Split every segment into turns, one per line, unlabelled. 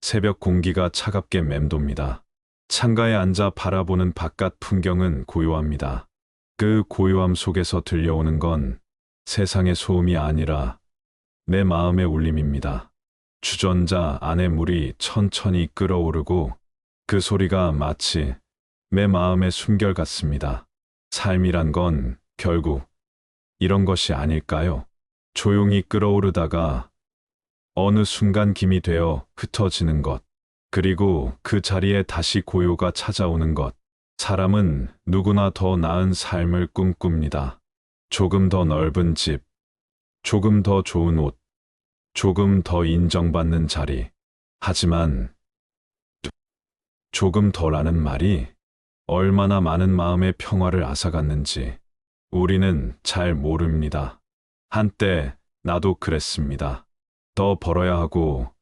새벽 공기가 차갑게 맴돕니다. 창가에 앉아 바라보는 바깥 풍경은 고요합니다. 그 고요함 속에서 들려오는 건 세상의 소음이 아니라 내 마음의 울림입니다. 주전자 안에 물이 천천히 끓어오르고 그 소리가 마치 내 마음의 숨결 같습니다. 삶이란 건 결국 이런 것이 아닐까요? 조용히 끓어오르다가 어느 순간 김이 되어 흩어지는 것, 그리고 그 자리에 다시 고요가 찾아오는 것. 사람은 누구나 더 나은 삶을 꿈꿉니다. 조금 더 넓은 집, 조금 더 좋은 옷, 조금 더 인정받는 자리. 하지만 조금 더라는 말이 얼마나 많은 마음의 평화를 앗아갔는지 우리는 잘 모릅니다. 한때 나도 그랬습니다. 더 벌어야 하고,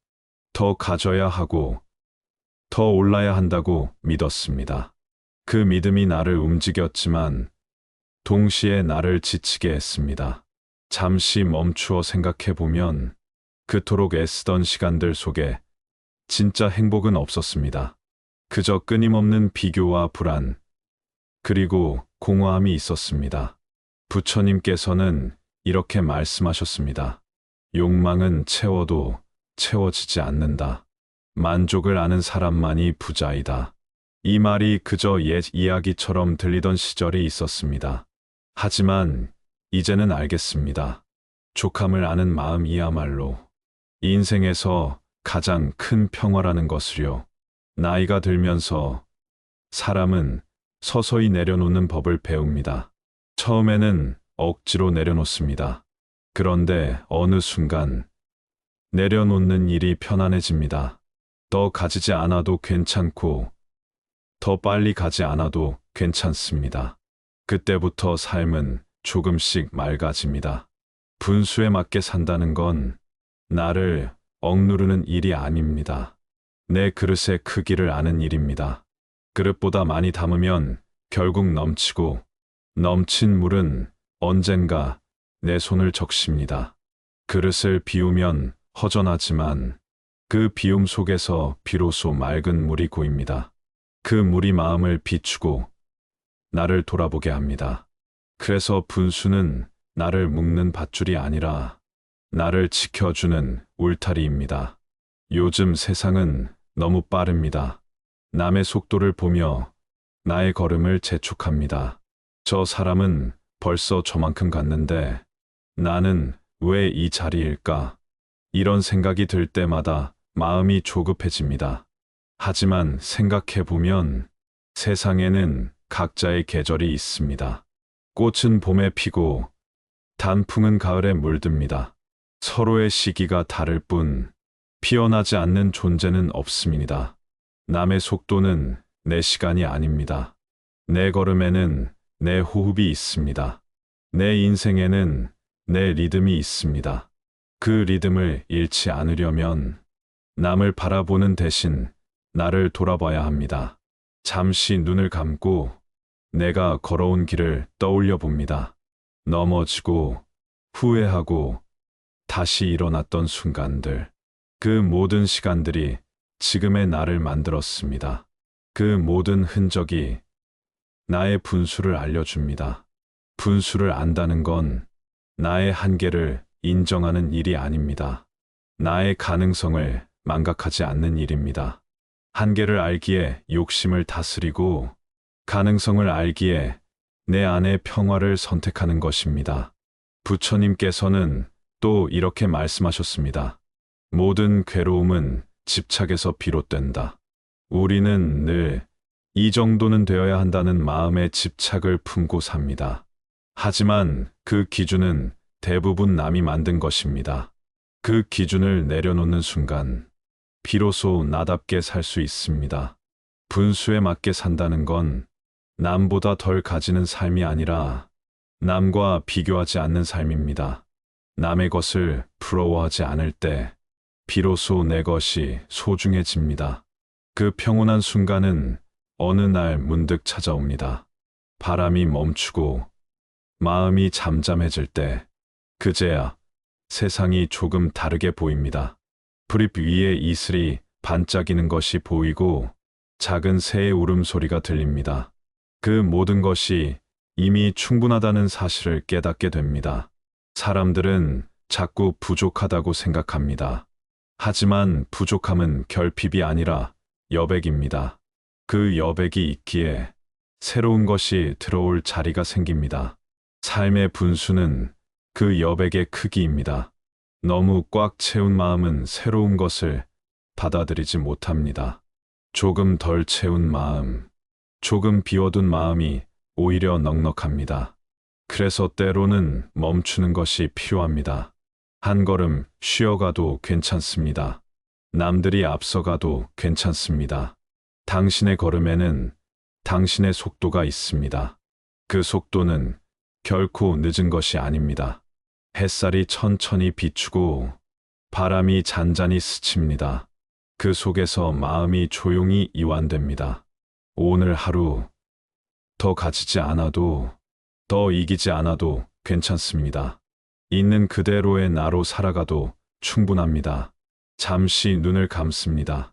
더 가져야 하고, 더 올라야 한다고 믿었습니다. 그 믿음이 나를 움직였지만 동시에 나를 지치게 했습니다. 잠시 멈추어 생각해 보면 그토록 애쓰던 시간들 속에 진짜 행복은 없었습니다. 그저 끊임없는 비교와 불안, 그리고 공허함이 있었습니다. 부처님께서는 이렇게 말씀하셨습니다. 욕망은 채워도 채워지지 않는다. 만족을 아는 사람만이 부자이다. 이 말이 그저 옛 이야기처럼 들리던 시절이 있었습니다. 하지만 이제는 알겠습니다. 족함을 아는 마음이야말로 인생에서 가장 큰 평화라는 것을요. 나이가 들면서 사람은 서서히 내려놓는 법을 배웁니다. 처음에는 억지로 내려놓습니다. 그런데 어느 순간 내려놓는 일이 편안해집니다. 더 가지지 않아도 괜찮고 더 빨리 가지 않아도 괜찮습니다. 그때부터 삶은 조금씩 맑아집니다. 분수에 맞게 산다는 건 나를 억누르는 일이 아닙니다. 내 그릇의 크기를 아는 일입니다. 그릇보다 많이 담으면 결국 넘치고 넘친 물은 언젠가 내 손을 적십니다. 그릇을 비우면 허전하지만 그 비움 속에서 비로소 맑은 물이 고입니다. 그 물이 마음을 비추고 나를 돌아보게 합니다. 그래서 분수는 나를 묶는 밧줄이 아니라 나를 지켜주는 울타리입니다. 요즘 세상은 너무 빠릅니다. 남의 속도를 보며 나의 걸음을 재촉합니다. 저 사람은 벌써 저만큼 갔는데 나는 왜 이 자리일까? 이런 생각이 들 때마다 마음이 조급해집니다. 하지만 생각해보면 세상에는 각자의 계절이 있습니다. 꽃은 봄에 피고 단풍은 가을에 물듭니다. 서로의 시기가 다를 뿐 피어나지 않는 존재는 없습니다. 남의 속도는 내 시간이 아닙니다. 내 걸음에는 내 호흡이 있습니다. 내 인생에는 내 리듬이 있습니다. 그 리듬을 잃지 않으려면 남을 바라보는 대신 나를 돌아봐야 합니다. 잠시 눈을 감고 내가 걸어온 길을 떠올려 봅니다. 넘어지고 후회하고 다시 일어났던 순간들. 그 모든 시간들이 지금의 나를 만들었습니다. 그 모든 흔적이 나의 분수를 알려줍니다. 분수를 안다는 건 나의 한계를 인정하는 일이 아닙니다. 나의 가능성을 망각하지 않는 일입니다. 한계를 알기에 욕심을 다스리고 가능성을 알기에 내 안의 평화를 선택하는 것입니다. 부처님께서는 또 이렇게 말씀하셨습니다. 모든 괴로움은 집착에서 비롯된다. 우리는 늘 이 정도는 되어야 한다는 마음의 집착을 품고 삽니다. 하지만 그 기준은 대부분 남이 만든 것입니다. 그 기준을 내려놓는 순간 비로소 나답게 살 수 있습니다. 분수에 맞게 산다는 건 남보다 덜 가지는 삶이 아니라 남과 비교하지 않는 삶입니다. 남의 것을 부러워하지 않을 때 비로소 내 것이 소중해집니다. 그 평온한 순간은 어느 날 문득 찾아옵니다. 바람이 멈추고 마음이 잠잠해질 때 그제야 세상이 조금 다르게 보입니다. 불잎 위에 이슬이 반짝이는 것이 보이고 작은 새의 울음소리가 들립니다. 그 모든 것이 이미 충분하다는 사실을 깨닫게 됩니다. 사람들은 자꾸 부족하다고 생각합니다. 하지만 부족함은 결핍이 아니라 여백입니다. 그 여백이 있기에 새로운 것이 들어올 자리가 생깁니다. 삶의 분수는 그 여백의 크기입니다. 너무 꽉 채운 마음은 새로운 것을 받아들이지 못합니다. 조금 덜 채운 마음, 조금 비워둔 마음이 오히려 넉넉합니다. 그래서 때로는 멈추는 것이 필요합니다. 한 걸음 쉬어가도 괜찮습니다. 남들이 앞서가도 괜찮습니다. 당신의 걸음에는 당신의 속도가 있습니다. 그 속도는 결코 늦은 것이 아닙니다. 햇살이 천천히 비추고 바람이 잔잔히 스칩니다. 그 속에서 마음이 조용히 이완됩니다. 오늘 하루 더 가지지 않아도, 더 이기지 않아도 괜찮습니다. 있는 그대로의 나로 살아가도 충분합니다. 잠시 눈을 감습니다.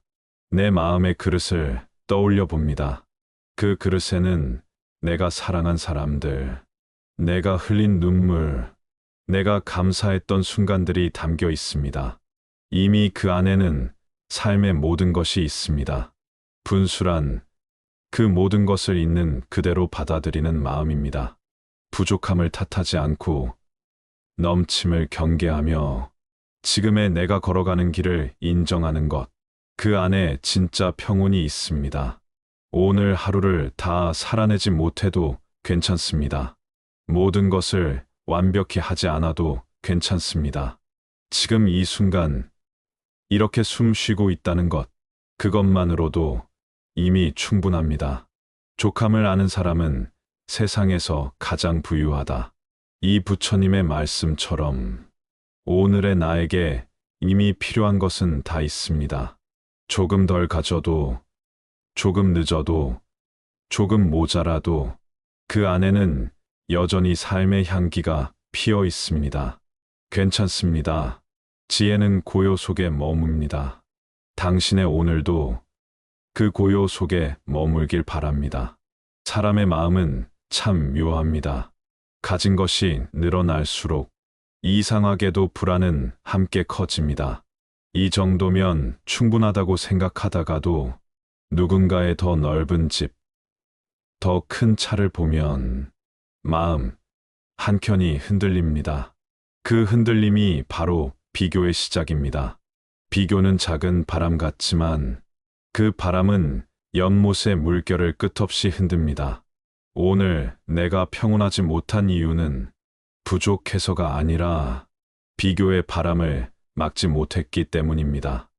내 마음의 그릇을 떠올려 봅니다. 그 그릇에는 내가 사랑한 사람들, 내가 흘린 눈물, 내가 감사했던 순간들이 담겨 있습니다. 이미 그 안에는 삶의 모든 것이 있습니다. 분수란 그 모든 것을 있는 그대로 받아들이는 마음입니다. 부족함을 탓하지 않고 넘침을 경계하며 지금의 내가 걸어가는 길을 인정하는 것, 그 안에 진짜 평온이 있습니다. 오늘 하루를 다 살아내지 못해도 괜찮습니다. 모든 것을 완벽히 하지 않아도 괜찮습니다. 지금 이 순간 이렇게 숨 쉬고 있다는 것, 그것만으로도 이미 충분합니다. 족함을 아는 사람은 세상에서 가장 부유하다. 이 부처님의 말씀처럼 오늘의 나에게 이미 필요한 것은 다 있습니다. 조금 덜 가져도, 조금 늦어도, 조금 모자라도 그 안에는 여전히 삶의 향기가 피어 있습니다. 괜찮습니다. 지혜는 고요 속에 머뭅니다. 당신의 오늘도 그 고요 속에 머물길 바랍니다. 사람의 마음은 참 묘합니다. 가진 것이 늘어날수록 이상하게도 불안은 함께 커집니다. 이 정도면 충분하다고 생각하다가도 누군가의 더 넓은 집, 더 큰 차를 보면 마음 한켠이 흔들립니다. 그 흔들림이 바로 비교의 시작입니다. 비교는 작은 바람 같지만 그 바람은 연못의 물결을 끝없이 흔듭니다. 오늘 내가 평온하지 못한 이유는 부족해서가 아니라 비교의 바람을 막지 못했기 때문입니다.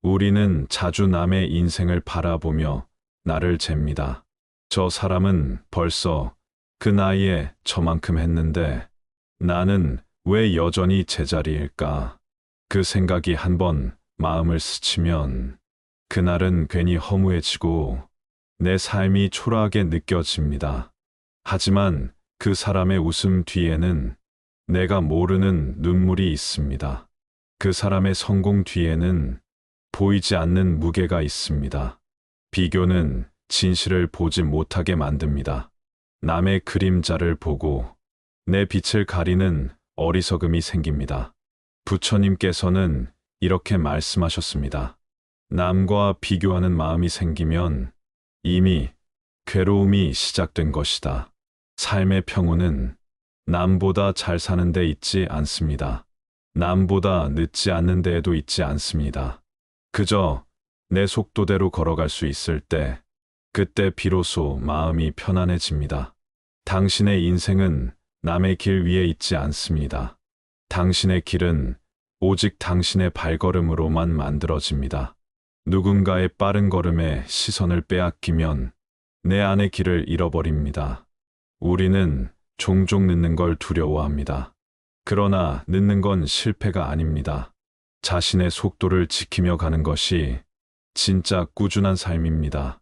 우리는 자주 남의 인생을 바라보며 나를 잽니다. 저 사람은 벌써 그 나이에 저만큼 했는데 나는 왜 여전히 제자리일까? 그 생각이 한번 마음을 스치면 그날은 괜히 허무해지고 내 삶이 초라하게 느껴집니다. 하지만 그 사람의 웃음 뒤에는 내가 모르는 눈물이 있습니다. 그 사람의 성공 뒤에는 보이지 않는 무게가 있습니다. 비교는 진실을 보지 못하게 만듭니다. 남의 그림자를 보고 내 빛을 가리는 어리석음이 생깁니다. 부처님께서는 이렇게 말씀하셨습니다. 남과 비교하는 마음이 생기면 이미 괴로움이 시작된 것이다. 삶의 평온은 남보다 잘 사는 데 있지 않습니다. 남보다 늦지 않는 데에도 있지 않습니다. 그저 내 속도대로 걸어갈 수 있을 때, 그때 비로소 마음이 편안해집니다. 당신의 인생은 남의 길 위에 있지 않습니다. 당신의 길은 오직 당신의 발걸음으로만 만들어집니다. 누군가의 빠른 걸음에 시선을 빼앗기면 내 안의 길을 잃어버립니다. 우리는 종종 늦는 걸 두려워합니다. 그러나 늦는 건 실패가 아닙니다. 자신의 속도를 지키며 가는 것이 진짜 꾸준한 삶입니다.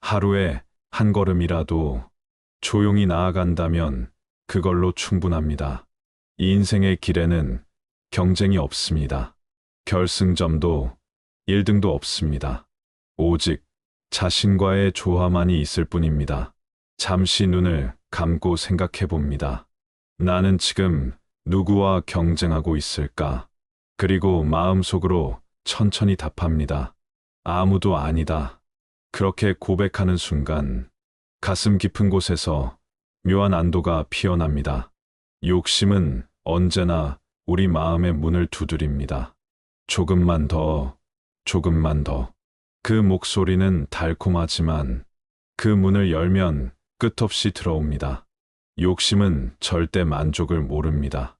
하루에 한 걸음이라도 조용히 나아간다면 그걸로 충분합니다. 이 인생의 길에는 경쟁이 없습니다. 결승점도 1등도 없습니다. 오직 자신과의 조화만이 있을 뿐입니다. 잠시 눈을 감고 생각해 봅니다. 나는 지금 누구와 경쟁하고 있을까? 그리고 마음속으로 천천히 답합니다. 아무도 아니다. 그렇게 고백하는 순간 가슴 깊은 곳에서 묘한 안도가 피어납니다. 욕심은 언제나 우리 마음의 문을 두드립니다. 조금만 더, 조금만 더. 그 목소리는 달콤하지만 그 문을 열면 끝없이 들어옵니다. 욕심은 절대 만족을 모릅니다.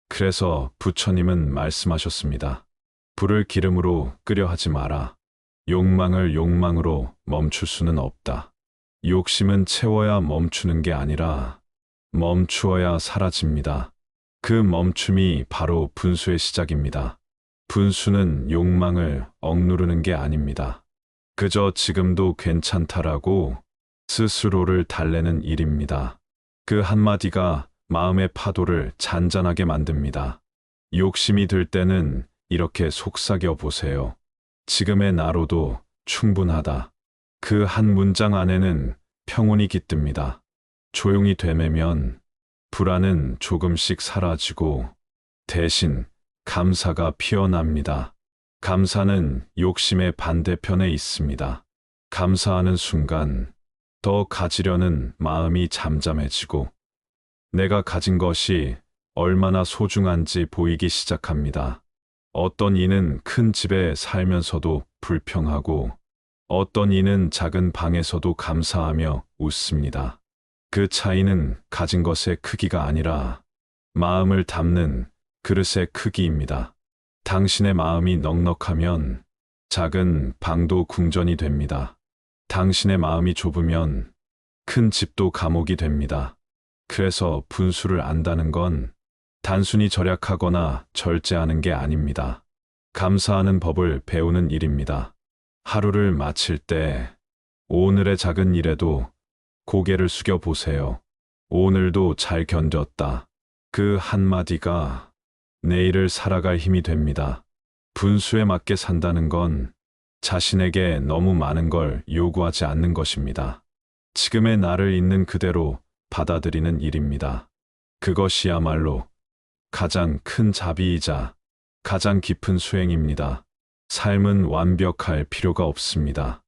그래서 부처님은 말씀하셨습니다. 불을 기름으로 끄려 하지 마라. 욕망을 욕망으로 멈출 수는 없다. 욕심은 채워야 멈추는 게 아니라 멈추어야 사라집니다. 그 멈춤이 바로 분수의 시작입니다. 분수는 욕망을 억누르는 게 아닙니다. 그저 지금도 괜찮다라고 스스로를 달래는 일입니다. 그 한마디가 마음의 파도를 잔잔하게 만듭니다. 욕심이 들 때는 이렇게 속삭여 보세요. 지금의 나로도 충분하다. 그 한 문장 안에는 평온이 깃듭니다. 조용히 되매면 불안은 조금씩 사라지고 대신 감사가 피어납니다. 감사는 욕심의 반대편에 있습니다. 감사하는 순간 더 가지려는 마음이 잠잠해지고 내가 가진 것이 얼마나 소중한지 보이기 시작합니다. 어떤 이는 큰 집에 살면서도 불평하고 어떤 이는 작은 방에서도 감사하며 웃습니다. 그 차이는 가진 것의 크기가 아니라 마음을 담는 그릇의 크기입니다. 당신의 마음이 넉넉하면 작은 방도 궁전이 됩니다. 당신의 마음이 좁으면 큰 집도 감옥이 됩니다. 그래서 분수를 안다는 건 단순히 절약하거나 절제하는 게 아닙니다. 감사하는 법을 배우는 일입니다. 하루를 마칠 때 오늘의 작은 일에도 고개를 숙여 보세요. 오늘도 잘 견뎠다. 그 한마디가 내일을 살아갈 힘이 됩니다. 분수에 맞게 산다는 건 자신에게 너무 많은 걸 요구하지 않는 것입니다. 지금의 나를 있는 그대로 받아들이는 일입니다. 그것이야말로 가장 큰 자비이자 가장 깊은 수행입니다. 삶은 완벽할 필요가 없습니다.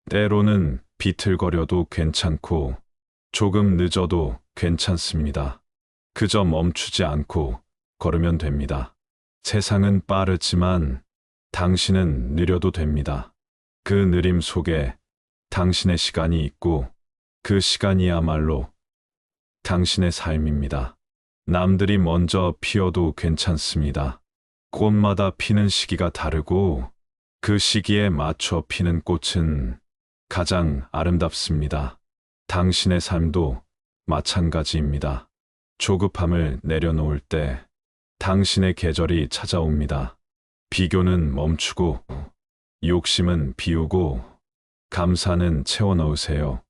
때로는 비틀거려도 괜찮고 조금 늦어도 괜찮습니다. 그저 멈추지 않고 걸으면 됩니다. 세상은 빠르지만 당신은 느려도 됩니다. 그 느림 속에 당신의 시간이 있고 그 시간이야말로 당신의 삶입니다. 남들이 먼저 피어도 괜찮습니다. 꽃마다 피는 시기가 다르고 그 시기에 맞춰 피는 꽃은 가장 아름답습니다. 당신의 삶도 마찬가지입니다. 조급함을 내려놓을 때 당신의 계절이 찾아옵니다. 비교는 멈추고 욕심은 비우고 감사는 채워넣으세요.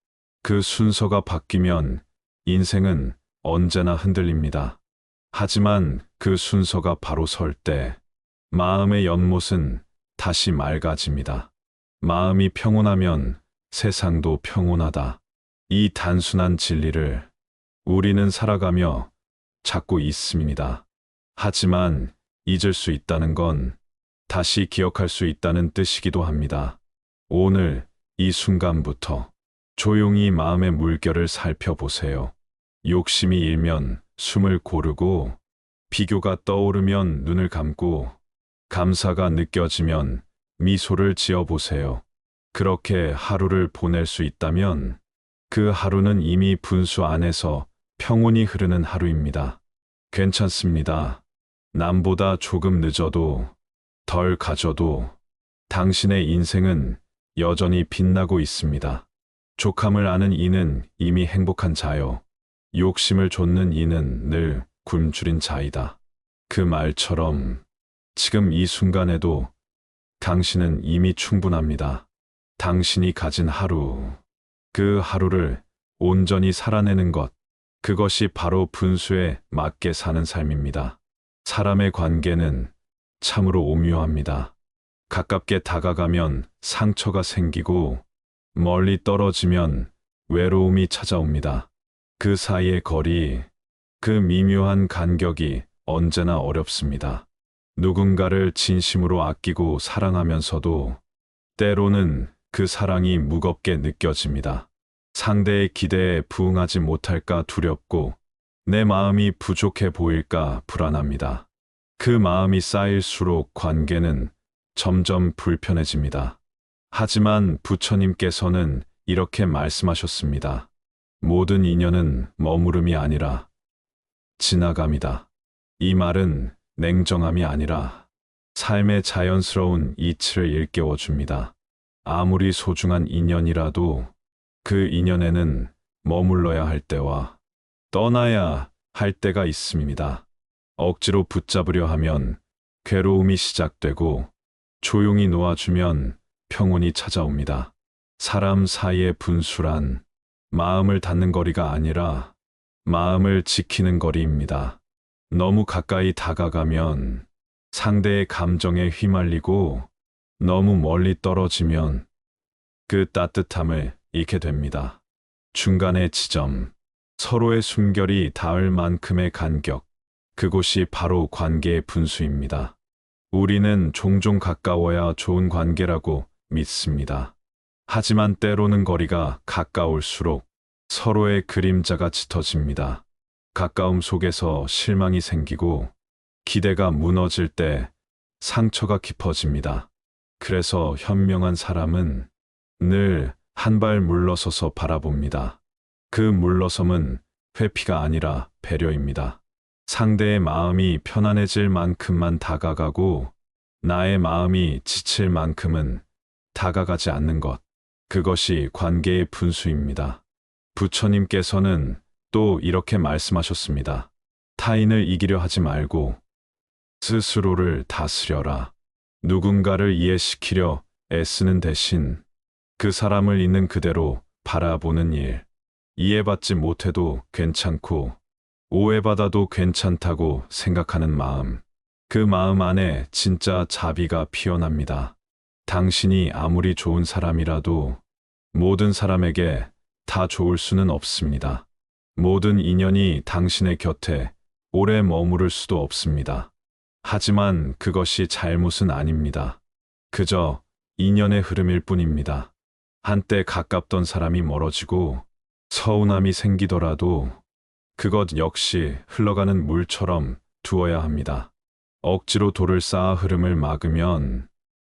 그 순서가 바뀌면 인생은 언제나 흔들립니다. 하지만 그 순서가 바로 설 때 마음의 연못은 다시 맑아집니다. 마음이 평온하면 세상도 평온하다. 이 단순한 진리를 우리는 살아가며 찾고 있습니다. 하지만 잊을 수 있다는 건 다시 기억할 수 있다는 뜻이기도 합니다. 오늘 이 순간부터 조용히 마음의 물결을 살펴보세요. 욕심이 일면 숨을 고르고 비교가 떠오르면 눈을 감고 감사가 느껴지면 미소를 지어보세요. 그렇게 하루를 보낼 수 있다면 그 하루는 이미 분수 안에서 평온히 흐르는 하루입니다. 괜찮습니다. 남보다 조금 늦어도 덜 가져도 당신의 인생은 여전히 빛나고 있습니다. 족함을 아는 이는 이미 행복한 자요. 욕심을 좇는 이는 늘 굶주린 자이다. 그 말처럼 지금 이 순간에도 당신은 이미 충분합니다. 당신이 가진 하루, 그 하루를 온전히 살아내는 것, 그것이 바로 분수에 맞게 사는 삶입니다. 사람의 관계는 참으로 오묘합니다. 가깝게 다가가면 상처가 생기고 멀리 떨어지면 외로움이 찾아옵니다. 그 사이의 거리, 그 미묘한 간격이 언제나 어렵습니다. 누군가를 진심으로 아끼고 사랑하면서도 때로는 그 사랑이 무겁게 느껴집니다. 상대의 기대에 부응하지 못할까 두렵고 내 마음이 부족해 보일까 불안합니다. 그 마음이 쌓일수록 관계는 점점 불편해집니다. 하지만 부처님께서는 이렇게 말씀하셨습니다. 모든 인연은 머무름이 아니라 지나감이다. 이 말은 냉정함이 아니라 삶의 자연스러운 이치를 일깨워 줍니다. 아무리 소중한 인연이라도 그 인연에는 머물러야 할 때와 떠나야 할 때가 있습니다. 억지로 붙잡으려 하면 괴로움이 시작되고 조용히 놓아주면 평온이 찾아옵니다. 사람 사이의 분수란 마음을 닫는 거리가 아니라 마음을 지키는 거리입니다. 너무 가까이 다가가면 상대의 감정에 휘말리고 너무 멀리 떨어지면 그 따뜻함을 잃게 됩니다. 중간의 지점, 서로의 숨결이 닿을 만큼의 간격, 그곳이 바로 관계의 분수입니다. 우리는 종종 가까워야 좋은 관계라고 믿습니다. 하지만 때로는 거리가 가까울수록 서로의 그림자가 짙어집니다. 가까움 속에서 실망이 생기고 기대가 무너질 때 상처가 깊어집니다. 그래서 현명한 사람은 늘 한 발 물러서서 바라봅니다. 그 물러섬은 회피가 아니라 배려입니다. 상대의 마음이 편안해질 만큼만 다가가고 나의 마음이 지칠 만큼은 다가가지 않는 것. 그것이 관계의 분수입니다. 부처님께서는 또 이렇게 말씀하셨습니다. 타인을 이기려 하지 말고 스스로를 다스려라. 누군가를 이해시키려 애쓰는 대신 그 사람을 있는 그대로 바라보는 일. 이해받지 못해도 괜찮고 오해받아도 괜찮다고 생각하는 마음. 그 마음 안에 진짜 자비가 피어납니다. 당신이 아무리 좋은 사람이라도 모든 사람에게 다 좋을 수는 없습니다. 모든 인연이 당신의 곁에 오래 머무를 수도 없습니다. 하지만 그것이 잘못은 아닙니다. 그저 인연의 흐름일 뿐입니다. 한때 가깝던 사람이 멀어지고 서운함이 생기더라도 그것 역시 흘러가는 물처럼 두어야 합니다. 억지로 돌을 쌓아 흐름을 막으면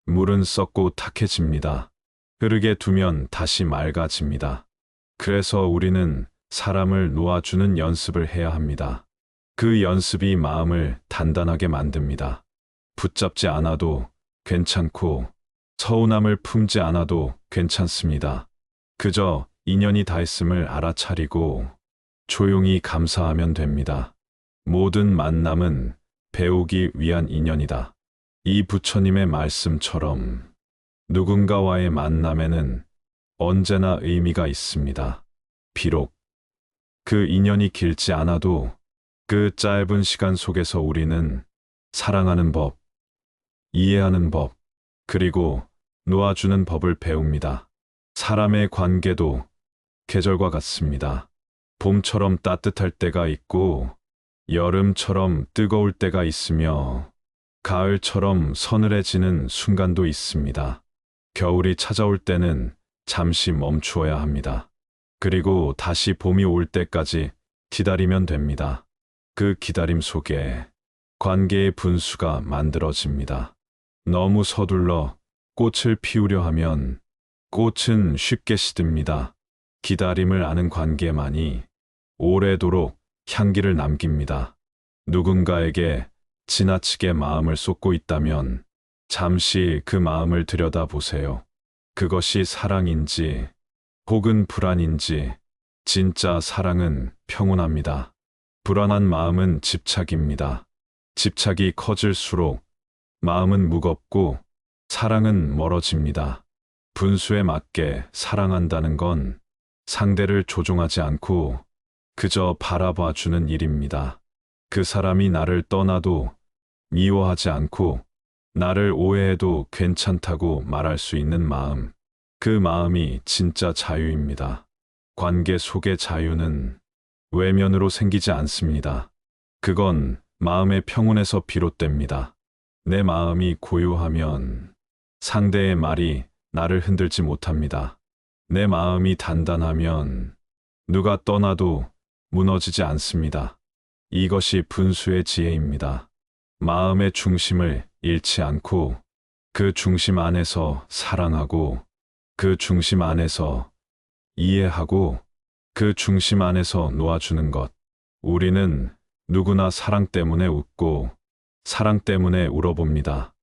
물은 썩고 탁해집니다. 흐르게 두면 다시 맑아집니다. 그래서 우리는 사람을 놓아주는 연습을 해야 합니다. 그 연습이 마음을 단단하게 만듭니다. 붙잡지 않아도 괜찮고 서운함을 품지 않아도 괜찮습니다. 그저 인연이 닿았음을 알아차리고 조용히 감사하면 됩니다. 모든 만남은 배우기 위한 인연이다. 이 부처님의 말씀처럼 누군가와의 만남에는 언제나 의미가 있습니다. 비록 그 인연이 길지 않아도 그 짧은 시간 속에서 우리는 사랑하는 법, 이해하는 법, 그리고 놓아주는 법을 배웁니다. 사람의 관계도 계절과 같습니다. 봄처럼 따뜻할 때가 있고 여름처럼 뜨거울 때가 있으며 가을처럼 서늘해지는 순간도 있습니다. 겨울이 찾아올 때는 잠시 멈추어야 합니다. 그리고 다시 봄이 올 때까지 기다리면 됩니다. 그 기다림 속에 관계의 분수가 만들어집니다. 너무 서둘러 꽃을 피우려 하면 꽃은 쉽게 시듭니다. 기다림을 아는 관계만이 오래도록 향기를 남깁니다. 누군가에게 지나치게 마음을 쏟고 있다면 잠시 그 마음을 들여다보세요. 그것이 사랑인지 혹은 불안인지. 진짜 사랑은 평온합니다. 불안한 마음은 집착입니다. 집착이 커질수록 마음은 무겁고 사랑은 멀어집니다. 분수에 맞게 사랑한다는 건 상대를 조종하지 않고 그저 바라봐 주는 일입니다. 그 사람이 나를 떠나도 미워하지 않고 나를 오해해도 괜찮다고 말할 수 있는 마음. 그 마음이 진짜 자유입니다. 관계 속의 자유는 외면으로 생기지 않습니다. 그건 마음의 평온에서 비롯됩니다. 내 마음이 고요하면 상대의 말이 나를 흔들지 못합니다. 내 마음이 단단하면 누가 떠나도 무너지지 않습니다. 이것이 분수의 지혜입니다. 마음의 중심을 잃지 않고 그 중심 안에서 사랑하고 그 중심 안에서 이해하고 그 중심 안에서 놓아주는 것. 우리는 누구나 사랑 때문에 웃고 사랑 때문에 울어봅니다.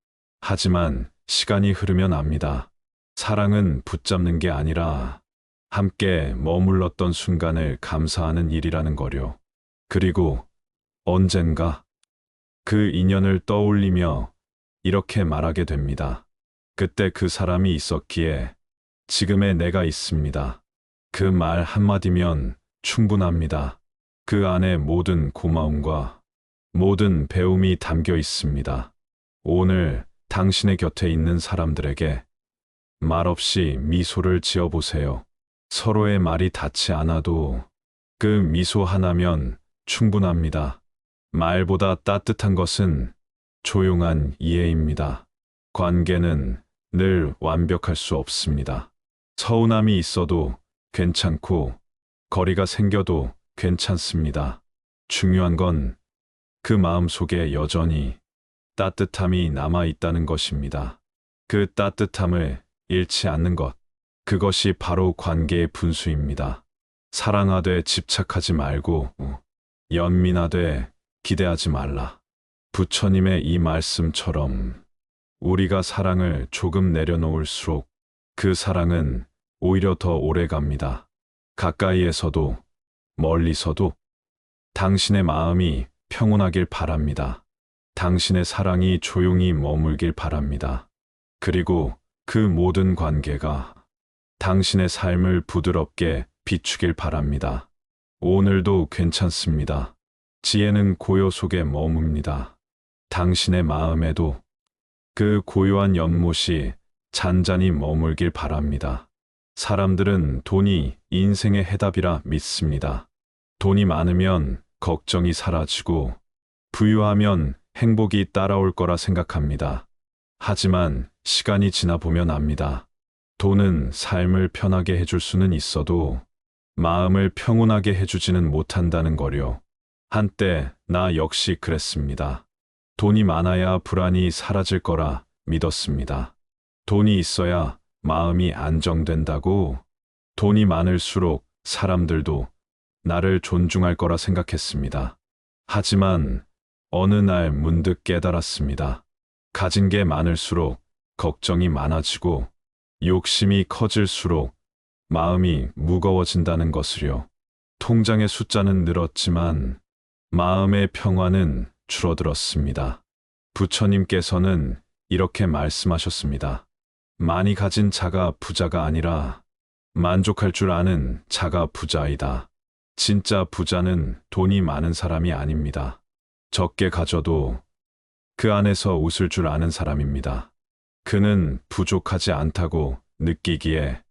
하지만 시간이 흐르면 압니다. 사랑은 붙잡는 게 아니라 함께 머물렀던 순간을 감사하는 일이라는 거요. 그리고 언젠가 그 인연을 떠올리며 이렇게 말하게 됩니다. 그때 그 사람이 있었기에 지금의 내가 있습니다. 그 말 한마디면 충분합니다. 그 안에 모든 고마움과 모든 배움이 담겨 있습니다. 오늘 당신의 곁에 있는 사람들에게 말없이 미소를 지어보세요. 서로의 말이 닿지 않아도 그 미소 하나면 충분합니다. 말보다 따뜻한 것은 조용한 이해입니다. 관계는 늘 완벽할 수 없습니다. 서운함이 있어도 괜찮고 거리가 생겨도 괜찮습니다. 중요한 건 그 마음 속에 여전히 따뜻함이 남아 있다는 것입니다. 그 따뜻함을 잃지 않는 것. 그것이 바로 관계의 분수입니다. 사랑하되 집착하지 말고 연민하되 기대하지 말라. 부처님의 이 말씀처럼 우리가 사랑을 조금 내려놓을수록 그 사랑은 오히려 더 오래 갑니다. 가까이에서도 멀리서도 당신의 마음이 평온하길 바랍니다. 당신의 사랑이 조용히 머물길 바랍니다. 그리고 그 모든 관계가 당신의 삶을 부드럽게 비추길 바랍니다. 오늘도 괜찮습니다. 지혜는 고요 속에 머뭅니다. 당신의 마음에도 그 고요한 연못이 잔잔히 머물길 바랍니다. 사람들은 돈이 인생의 해답이라 믿습니다. 돈이 많으면 걱정이 사라지고 부유하면 행복이 따라올 거라 생각합니다. 하지만 시간이 지나 보면 압니다. 돈은 삶을 편하게 해줄 수는 있어도 마음을 평온하게 해주지는 못한다는 거요. 한때 나 역시 그랬습니다. 돈이 많아야 불안이 사라질 거라 믿었습니다. 돈이 있어야 마음이 안정된다고, 돈이 많을수록 사람들도 나를 존중할 거라 생각했습니다. 하지만 어느 날 문득 깨달았습니다. 가진 게 많을수록 걱정이 많아지고 욕심이 커질수록 마음이 무거워진다는 것을요. 통장의 숫자는 늘었지만 마음의 평화는 줄어들었습니다. 부처님께서는 이렇게 말씀하셨습니다. 많이 가진 자가 부자가 아니라 만족할 줄 아는 자가 부자이다. 진짜 부자는 돈이 많은 사람이 아닙니다. 적게 가져도 그 안에서 웃을 줄 아는 사람입니다. 그는 부족하지 않다고 느끼기에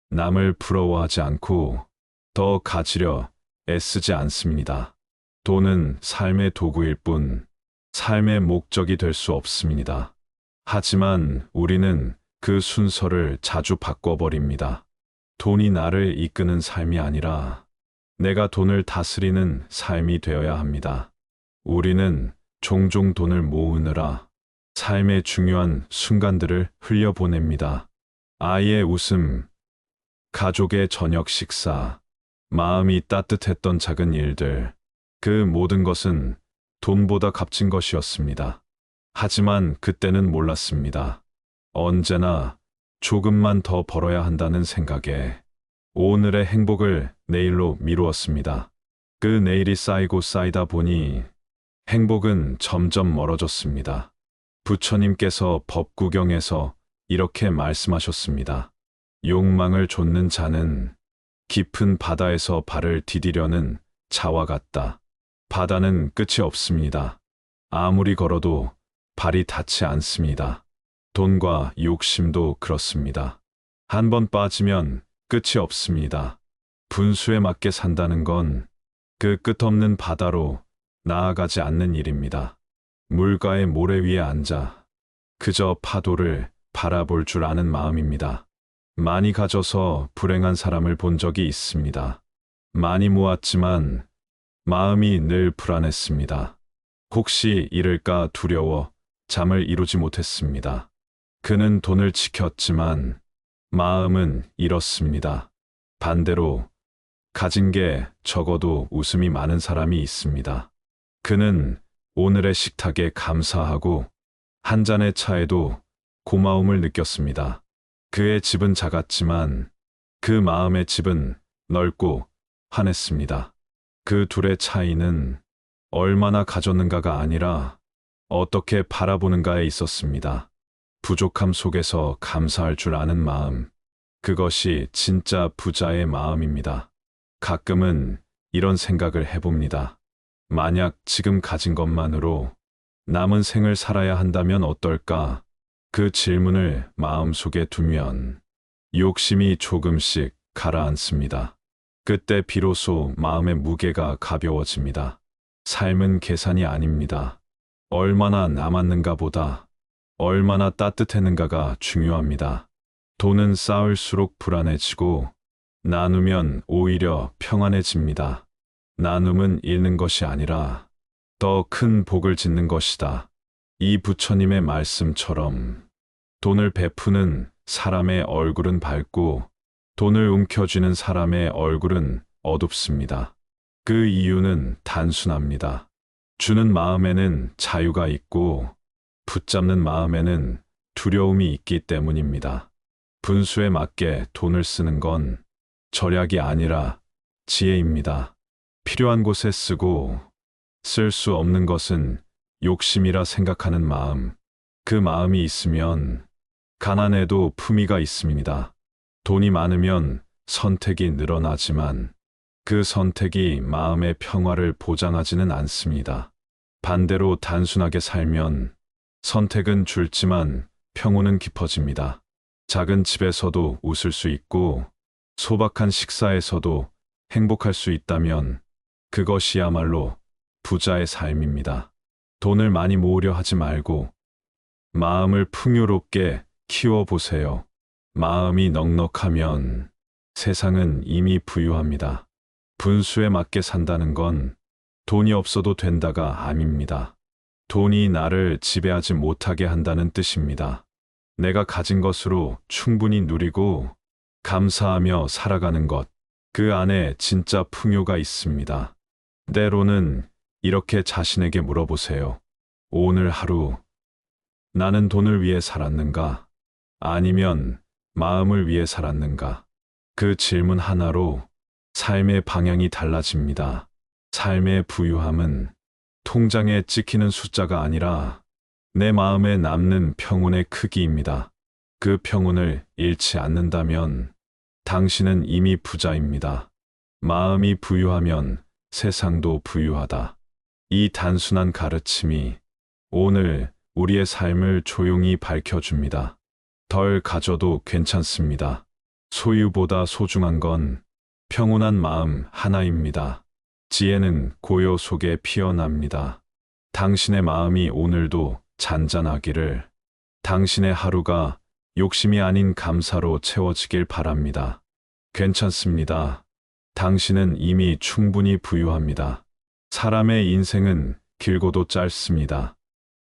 남을 부러워하지 않고 더 가지려 애쓰지 않습니다. 돈은 삶의 도구일 뿐 삶의 목적이 될 수 없습니다. 하지만 우리는 그 순서를 자주 바꿔버립니다. 돈이 나를 이끄는 삶이 아니라 내가 돈을 다스리는 삶이 되어야 합니다. 우리는 종종 돈을 모으느라 삶의 중요한 순간들을 흘려보냅니다. 아이의 웃음, 가족의 저녁 식사, 마음이 따뜻했던 작은 일들, 그 모든 것은 돈보다 값진 것이었습니다. 하지만 그때는 몰랐습니다. 언제나 조금만 더 벌어야 한다는 생각에 오늘의 행복을 내일로 미루었습니다. 그 내일이 쌓이고 쌓이다 보니 행복은 점점 멀어졌습니다. 부처님께서 법구경에서 이렇게 말씀하셨습니다. 욕망을 좇는 자는 깊은 바다에서 발을 디디려는 자와 같다. 바다는 끝이 없습니다. 아무리 걸어도 발이 닿지 않습니다. 돈과 욕심도 그렇습니다. 한 번 빠지면 끝이 없습니다. 분수에 맞게 산다는 건 그 끝없는 바다로 나아가지 않는 일입니다. 물가의 모래 위에 앉아 그저 파도를 바라볼 줄 아는 마음입니다. 많이 가져서 불행한 사람을 본 적이 있습니다. 많이 모았지만 마음이 늘 불안했습니다. 혹시 잃을까 두려워 잠을 이루지 못했습니다. 그는 돈을 지켰지만 마음은 잃었습니다. 반대로 가진 게 적어도 웃음이 많은 사람이 있습니다. 그는 오늘의 식탁에 감사하고 한 잔의 차에도 고마움을 느꼈습니다. 그의 집은 작았지만 그 마음의 집은 넓고 환했습니다. 그 둘의 차이는 얼마나 가졌는가가 아니라 어떻게 바라보는가에 있었습니다. 부족함 속에서 감사할 줄 아는 마음, 그것이 진짜 부자의 마음입니다. 가끔은 이런 생각을 해봅니다. 만약 지금 가진 것만으로 남은 생을 살아야 한다면 어떨까? 그 질문을 마음속에 두면 욕심이 조금씩 가라앉습니다. 그때 비로소 마음의 무게가 가벼워집니다. 삶은 계산이 아닙니다. 얼마나 남았는가 보다 얼마나 따뜻했는가가 중요합니다. 돈은 쌓을수록 불안해지고 나누면 오히려 평안해집니다. 나눔은 잃는 것이 아니라 더 큰 복을 짓는 것이다. 이 부처님의 말씀처럼 돈을 베푸는 사람의 얼굴은 밝고 돈을 움켜쥐는 사람의 얼굴은 어둡습니다. 그 이유는 단순합니다. 주는 마음에는 자유가 있고 붙잡는 마음에는 두려움이 있기 때문입니다. 분수에 맞게 돈을 쓰는 건 절약이 아니라 지혜입니다. 필요한 곳에 쓰고 쓸 수 없는 것은 욕심이라 생각하는 마음, 그 마음이 있으면 가난해도 품위가 있습니다. 돈이 많으면 선택이 늘어나지만 그 선택이 마음의 평화를 보장하지는 않습니다. 반대로 단순하게 살면 선택은 줄지만 평온은 깊어집니다. 작은 집에서도 웃을 수 있고 소박한 식사에서도 행복할 수 있다면 그것이야말로 부자의 삶입니다. 돈을 많이 모으려 하지 말고 마음을 풍요롭게 키워보세요. 마음이 넉넉하면 세상은 이미 부유합니다. 분수에 맞게 산다는 건 돈이 없어도 된다가 아닙니다. 돈이 나를 지배하지 못하게 한다는 뜻입니다. 내가 가진 것으로 충분히 누리고 감사하며 살아가는 것, 그 안에 진짜 풍요가 있습니다. 때로는 이렇게 자신에게 물어보세요. 오늘 하루 나는 돈을 위해 살았는가? 아니면 마음을 위해 살았는가? 그 질문 하나로 삶의 방향이 달라집니다. 삶의 부유함은 통장에 찍히는 숫자가 아니라 내 마음에 남는 평온의 크기입니다. 그 평온을 잃지 않는다면 당신은 이미 부자입니다. 마음이 부유하면 세상도 부유하다. 이 단순한 가르침이 오늘 우리의 삶을 조용히 밝혀줍니다. 덜 가져도 괜찮습니다. 소유보다 소중한 건 평온한 마음 하나입니다. 지혜는 고요 속에 피어납니다. 당신의 마음이 오늘도 잔잔하기를, 당신의 하루가 욕심이 아닌 감사로 채워지길 바랍니다. 괜찮습니다. 당신은 이미 충분히 부유합니다. 사람의 인생은 길고도 짧습니다.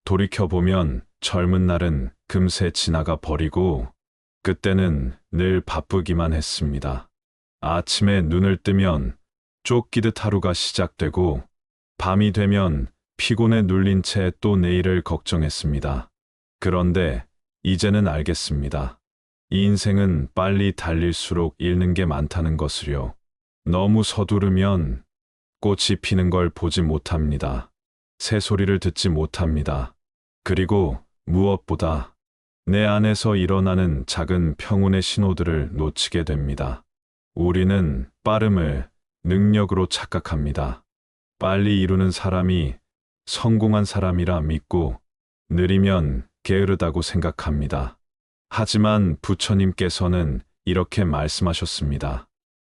돌이켜보면 젊은 날은 금세 지나가 버리고 그때는 늘 바쁘기만 했습니다. 아침에 눈을 뜨면 쫓기듯 하루가 시작되고 밤이 되면 피곤에 눌린 채 또 내일을 걱정했습니다. 그런데 이제는 알겠습니다. 이 인생은 빨리 달릴수록 잃는 게 많다는 것을요. 너무 서두르면 꽃이 피는 걸 보지 못합니다. 새소리를 듣지 못합니다. 그리고 무엇보다 내 안에서 일어나는 작은 평온의 신호들을 놓치게 됩니다. 우리는 빠름을 능력으로 착각합니다. 빨리 이루는 사람이 성공한 사람이라 믿고 느리면 게으르다고 생각합니다. 하지만 부처님께서는 이렇게 말씀하셨습니다.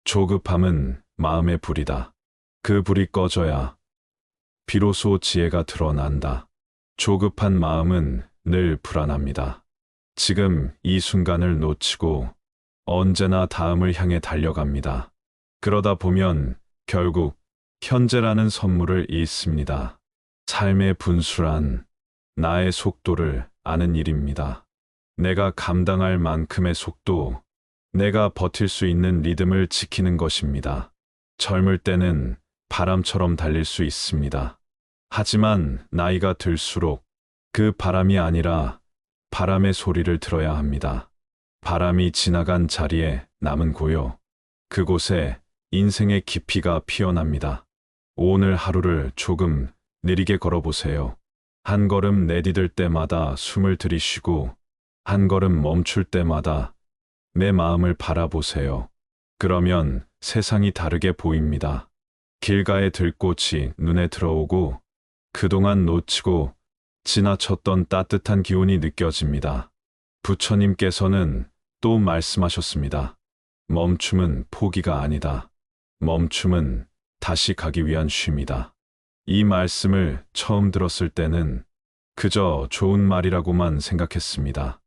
조급함은 마음의 불이다. 그 불이 꺼져야 비로소 지혜가 드러난다. 조급한 마음은 늘 불안합니다. 지금 이 순간을 놓치고 언제나 다음을 향해 달려갑니다. 그러다 보면 결국 현재라는 선물을 잃습니다. 삶의 분수란 나의 속도를 아는 일입니다. 내가 감당할 만큼의 속도, 내가 버틸 수 있는 리듬을 지키는 것입니다. 젊을 때는 바람처럼 달릴 수 있습니다. 하지만 나이가 들수록 그 바람이 아니라 바람의 소리를 들어야 합니다. 바람이 지나간 자리에 남은 고요. 그곳에 인생의 깊이가 피어납니다. 오늘 하루를 조금 느리게 걸어보세요. 한 걸음 내디딜 때마다 숨을 들이쉬고 한 걸음 멈출 때마다 내 마음을 바라보세요. 그러면 세상이 다르게 보입니다. 길가의 들꽃이 눈에 들어오고 그동안 놓치고 지나쳤던 따뜻한 기운이 느껴집니다. 부처님께서는 또 말씀하셨습니다. 멈춤은 포기가 아니다. 멈춤은 다시 가기 위한 쉼이다. 이 말씀을 처음 들었을 때는 그저 좋은 말이라고만 생각했습니다.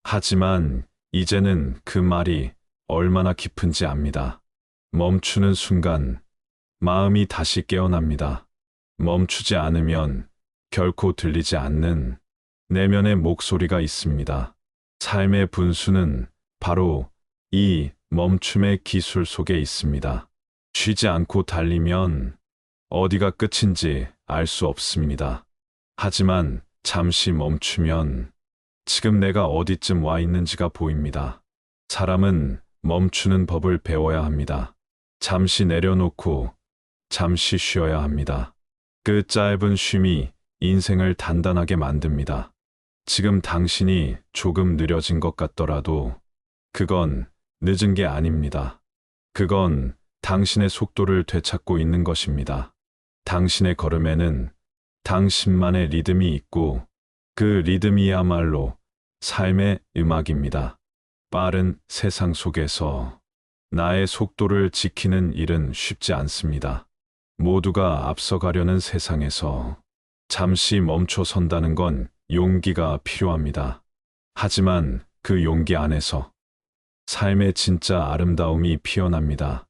하지만 이제는 그 말이 얼마나 깊은지 압니다. 멈추는 순간 마음이 다시 깨어납니다. 멈추지 않으면 결코 들리지 않는 내면의 목소리가 있습니다. 삶의 분수는 바로 이 멈춤의 기술 속에 있습니다. 쉬지 않고 달리면 어디가 끝인지 알 수 없습니다. 하지만 잠시 멈추면 지금 내가 어디쯤 와 있는지가 보입니다. 사람은 멈추는 법을 배워야 합니다. 잠시 내려놓고 잠시 쉬어야 합니다. 그 짧은 쉼이 인생을 단단하게 만듭니다. 지금 당신이 조금 느려진 것 같더라도 그건 늦은 게 아닙니다. 그건 당신의 속도를 되찾고 있는 것입니다. 당신의 걸음에는 당신만의 리듬이 있고 그 리듬이야말로 삶의 음악입니다. 빠른 세상 속에서 나의 속도를 지키는 일은 쉽지 않습니다. 모두가 앞서가려는 세상에서 잠시 멈춰 선다는 건 용기가 필요합니다. 하지만 그 용기 안에서 삶의 진짜 아름다움이 피어납니다.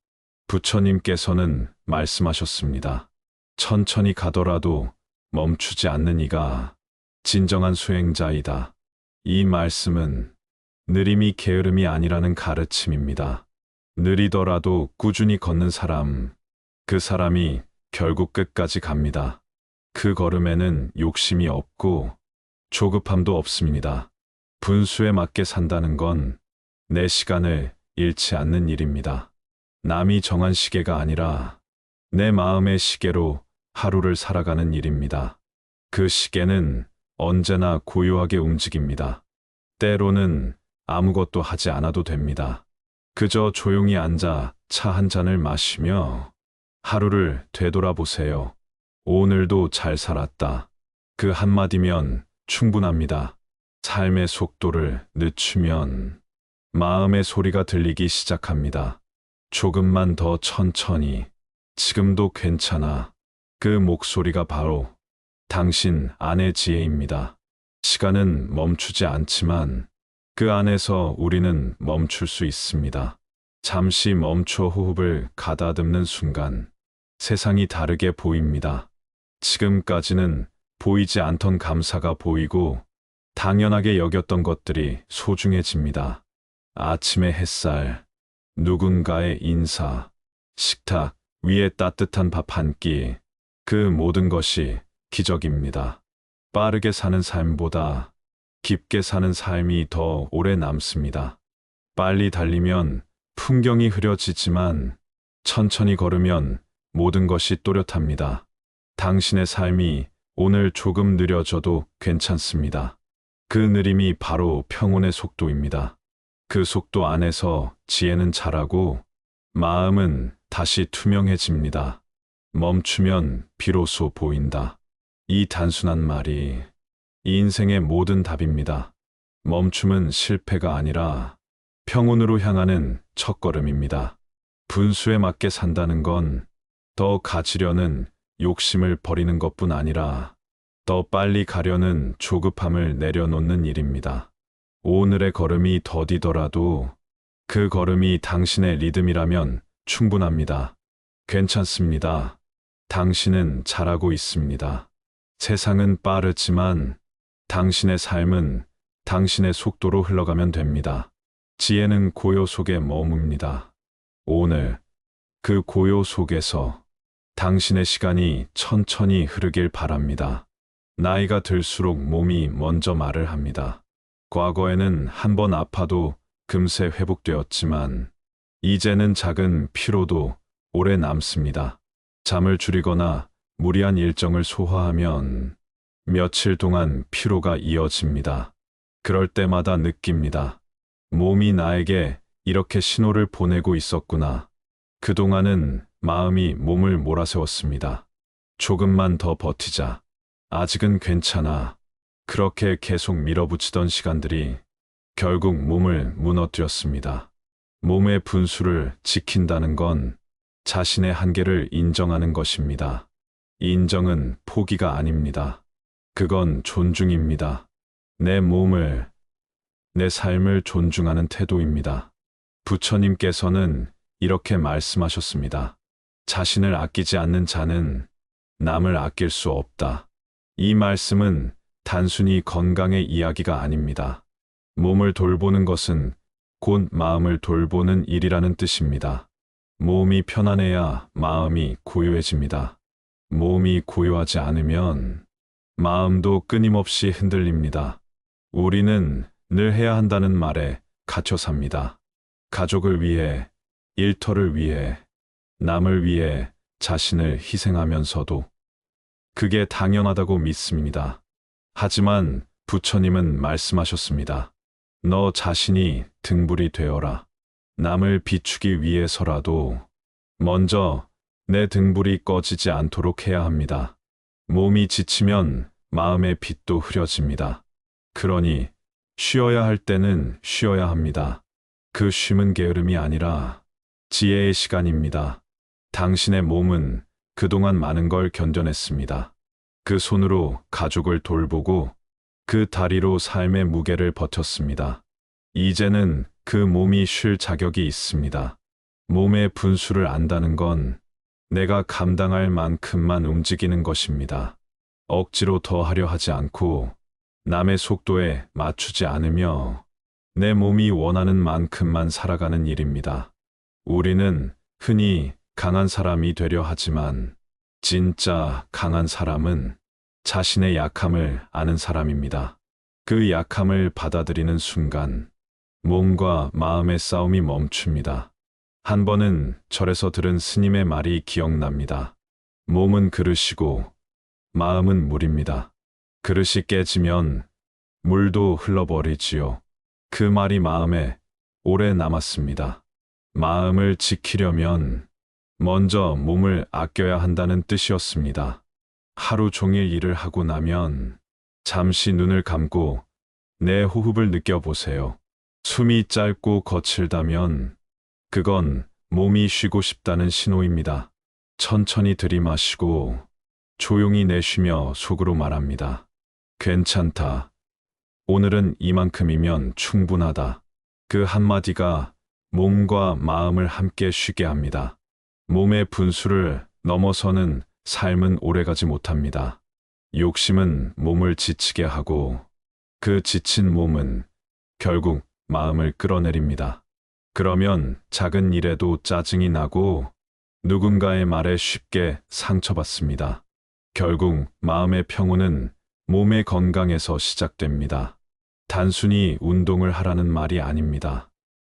부처님께서는 말씀하셨습니다. 천천히 가더라도 멈추지 않는 이가 진정한 수행자이다. 이 말씀은 느림이 게으름이 아니라는 가르침입니다. 느리더라도 꾸준히 걷는 사람, 그 사람이 결국 끝까지 갑니다. 그 걸음에는 욕심이 없고 조급함도 없습니다. 분수에 맞게 산다는 건 내 시간을 잃지 않는 일입니다. 남이 정한 시계가 아니라 내 마음의 시계로 하루를 살아가는 일입니다. 그 시계는 언제나 고요하게 움직입니다. 때로는 아무것도 하지 않아도 됩니다. 그저 조용히 앉아 차 한 잔을 마시며 하루를 되돌아보세요. 오늘도 잘 살았다. 그 한마디면 충분합니다. 삶의 속도를 늦추면 마음의 소리가 들리기 시작합니다. 조금만 더 천천히, 지금도 괜찮아. 그 목소리가 바로 당신 안의 지혜입니다. 시간은 멈추지 않지만 그 안에서 우리는 멈출 수 있습니다. 잠시 멈춰 호흡을 가다듬는 순간 세상이 다르게 보입니다. 지금까지는 보이지 않던 감사가 보이고 당연하게 여겼던 것들이 소중해집니다. 아침의 햇살, 누군가의 인사, 식탁 위에 따뜻한 밥 한 끼, 그 모든 것이 기적입니다. 빠르게 사는 삶보다 깊게 사는 삶이 더 오래 남습니다. 빨리 달리면 풍경이 흐려지지만 천천히 걸으면 모든 것이 또렷합니다. 당신의 삶이 오늘 조금 느려져도 괜찮습니다. 그 느림이 바로 평온의 속도입니다. 그 속도 안에서 지혜는 자라고 마음은 다시 투명해집니다. 멈추면 비로소 보인다. 이 단순한 말이 이 인생의 모든 답입니다. 멈춤은 실패가 아니라 평온으로 향하는 첫걸음입니다. 분수에 맞게 산다는 건 더 가지려는 욕심을 버리는 것뿐 아니라 더 빨리 가려는 조급함을 내려놓는 일입니다. 오늘의 걸음이 더디더라도 그 걸음이 당신의 리듬이라면 충분합니다. 괜찮습니다. 당신은 잘하고 있습니다. 세상은 빠르지만 당신의 삶은 당신의 속도로 흘러가면 됩니다. 지혜는 고요 속에 머뭅니다. 오늘 그 고요 속에서 당신의 시간이 천천히 흐르길 바랍니다. 나이가 들수록 몸이 먼저 말을 합니다. 과거에는 한 번 아파도 금세 회복되었지만 이제는 작은 피로도 오래 남습니다. 잠을 줄이거나 무리한 일정을 소화하면 며칠 동안 피로가 이어집니다. 그럴 때마다 느낍니다. 몸이 나에게 이렇게 신호를 보내고 있었구나. 그동안은 마음이 몸을 몰아세웠습니다. 조금만 더 버티자. 아직은 괜찮아. 그렇게 계속 밀어붙이던 시간들이 결국 몸을 무너뜨렸습니다. 몸의 분수를 지킨다는 건 자신의 한계를 인정하는 것입니다. 인정은 포기가 아닙니다. 그건 존중입니다. 내 몸을, 내 삶을 존중하는 태도입니다. 부처님께서는 이렇게 말씀하셨습니다. 자신을 아끼지 않는 자는 남을 아낄 수 없다. 이 말씀은 단순히 건강의 이야기가 아닙니다. 몸을 돌보는 것은 곧 마음을 돌보는 일이라는 뜻입니다. 몸이 편안해야 마음이 고요해집니다. 몸이 고요하지 않으면 마음도 끊임없이 흔들립니다. 우리는 늘 해야 한다는 말에 갇혀 삽니다. 가족을 위해, 일터를 위해, 남을 위해 자신을 희생하면서도 그게 당연하다고 믿습니다. 하지만 부처님은 말씀하셨습니다. 너 자신이 등불이 되어라. 남을 비추기 위해서라도 먼저 내 등불이 꺼지지 않도록 해야 합니다. 몸이 지치면 마음의 빛도 흐려집니다. 그러니 쉬어야 할 때는 쉬어야 합니다. 그 쉼은 게으름이 아니라 지혜의 시간입니다. 당신의 몸은 그동안 많은 걸 견뎌냈습니다. 그 손으로 가족을 돌보고 그 다리로 삶의 무게를 버텼습니다. 이제는 그 몸이 쉴 자격이 있습니다. 몸의 분수를 안다는 건 내가 감당할 만큼만 움직이는 것입니다. 억지로 더 하려 하지 않고 남의 속도에 맞추지 않으며 내 몸이 원하는 만큼만 살아가는 일입니다. 우리는 흔히 강한 사람이 되려 하지만 진짜 강한 사람은 자신의 약함을 아는 사람입니다. 그 약함을 받아들이는 순간 몸과 마음의 싸움이 멈춥니다. 한 번은 절에서 들은 스님의 말이 기억납니다. 몸은 그릇이고 마음은 물입니다. 그릇이 깨지면 물도 흘러버리지요. 그 말이 마음에 오래 남았습니다. 마음을 지키려면 먼저 몸을 아껴야 한다는 뜻이었습니다. 하루 종일 일을 하고 나면 잠시 눈을 감고 내 호흡을 느껴보세요. 숨이 짧고 거칠다면 그건 몸이 쉬고 싶다는 신호입니다. 천천히 들이마시고 조용히 내쉬며 속으로 말합니다. 괜찮다. 오늘은 이만큼이면 충분하다. 그 한마디가 몸과 마음을 함께 쉬게 합니다. 몸의 분수를 넘어서는 삶은 오래가지 못합니다. 욕심은 몸을 지치게 하고 그 지친 몸은 결국 마음을 끌어내립니다. 그러면 작은 일에도 짜증이 나고 누군가의 말에 쉽게 상처받습니다. 결국 마음의 평온은 몸의 건강에서 시작됩니다. 단순히 운동을 하라는 말이 아닙니다.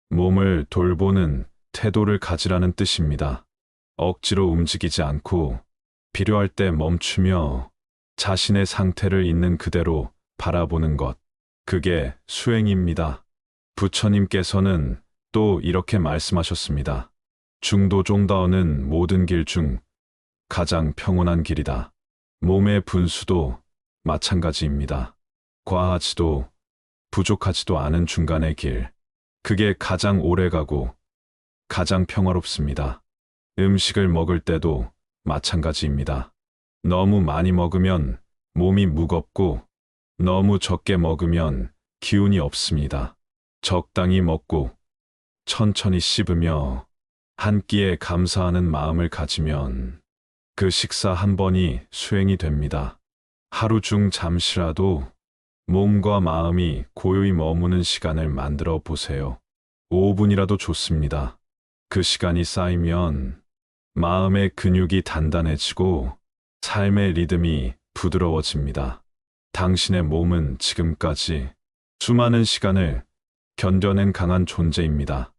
몸을 돌보는 태도를 가지라는 뜻입니다. 억지로 움직이지 않고 필요할 때 멈추며 자신의 상태를 있는 그대로 바라보는 것. 그게 수행입니다. 부처님께서는 또 이렇게 말씀하셨습니다. 중도종다어는 모든 길 중 가장 평온한 길이다. 몸의 분수도 마찬가지입니다. 과하지도 부족하지도 않은 중간의 길. 그게 가장 오래가고 가장 평화롭습니다. 음식을 먹을 때도 마찬가지입니다. 너무 많이 먹으면 몸이 무겁고 너무 적게 먹으면 기운이 없습니다. 적당히 먹고 천천히 씹으며 한 끼에 감사하는 마음을 가지면 그 식사 한 번이 수행이 됩니다. 하루 중 잠시라도 몸과 마음이 고요히 머무는 시간을 만들어 보세요. 5분이라도 좋습니다. 그 시간이 쌓이면 마음의 근육이 단단해지고 삶의 리듬이 부드러워집니다. 당신의 몸은 지금까지 수많은 시간을 견뎌낸 강한 존재입니다.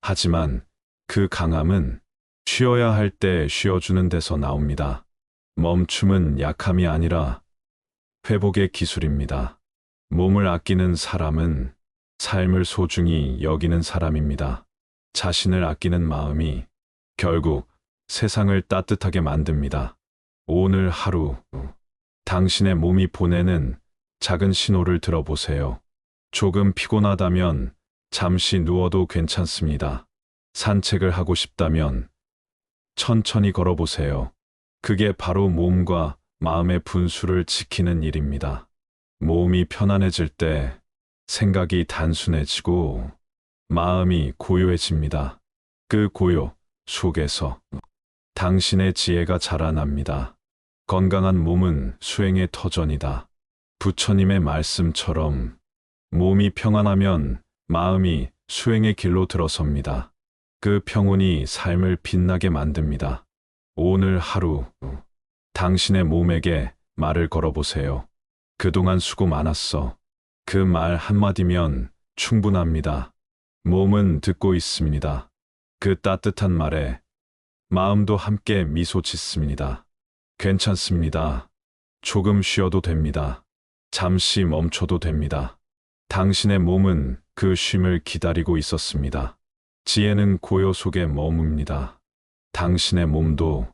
하지만 그 강함은 쉬어야 할 때 쉬어주는 데서 나옵니다. 멈춤은 약함이 아니라 회복의 기술입니다. 몸을 아끼는 사람은 삶을 소중히 여기는 사람입니다. 자신을 아끼는 마음이 결국 세상을 따뜻하게 만듭니다. 오늘 하루 당신의 몸이 보내는 작은 신호를 들어보세요. 조금 피곤하다면 잠시 누워도 괜찮습니다. 산책을 하고 싶다면 천천히 걸어보세요. 그게 바로 몸과 마음의 분수를 지키는 일입니다. 몸이 편안해질 때 생각이 단순해지고 마음이 고요해집니다. 그 고요 속에서 당신의 지혜가 자라납니다. 건강한 몸은 수행의 터전이다. 부처님의 말씀처럼 몸이 평안하면 마음이 수행의 길로 들어섭니다. 그 평온이 삶을 빛나게 만듭니다. 오늘 하루 당신의 몸에게 말을 걸어보세요. 그동안 수고 많았어. 그 말 한마디면 충분합니다. 몸은 듣고 있습니다. 그 따뜻한 말에 마음도 함께 미소 짓습니다. 괜찮습니다. 조금 쉬어도 됩니다. 잠시 멈춰도 됩니다. 당신의 몸은 그 쉼을 기다리고 있었습니다. 지혜는 고요 속에 머뭅니다. 당신의 몸도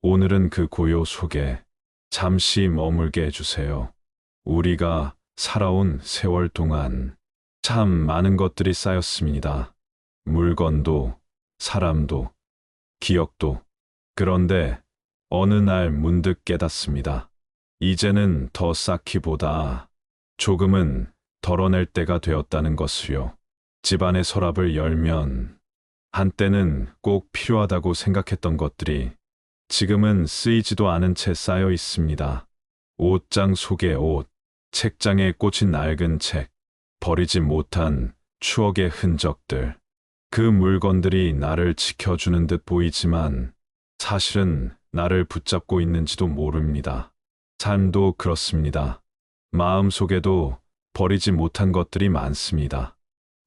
오늘은 그 고요 속에 잠시 머물게 해주세요. 우리가 살아온 세월 동안 참 많은 것들이 쌓였습니다. 물건도, 사람도, 기억도. 그런데 어느 날 문득 깨닫습니다. 이제는 더 쌓기보다 조금은 덜어낼 때가 되었다는 것을요. 집안의 서랍을 열면 한때는 꼭 필요하다고 생각했던 것들이 지금은 쓰이지도 않은 채 쌓여 있습니다. 옷장 속의 옷, 책장에 꽂힌 낡은 책, 버리지 못한 추억의 흔적들. 그 물건들이 나를 지켜주는 듯 보이지만 사실은 나를 붙잡고 있는지도 모릅니다. 삶도 그렇습니다. 마음 속에도 버리지 못한 것들이 많습니다.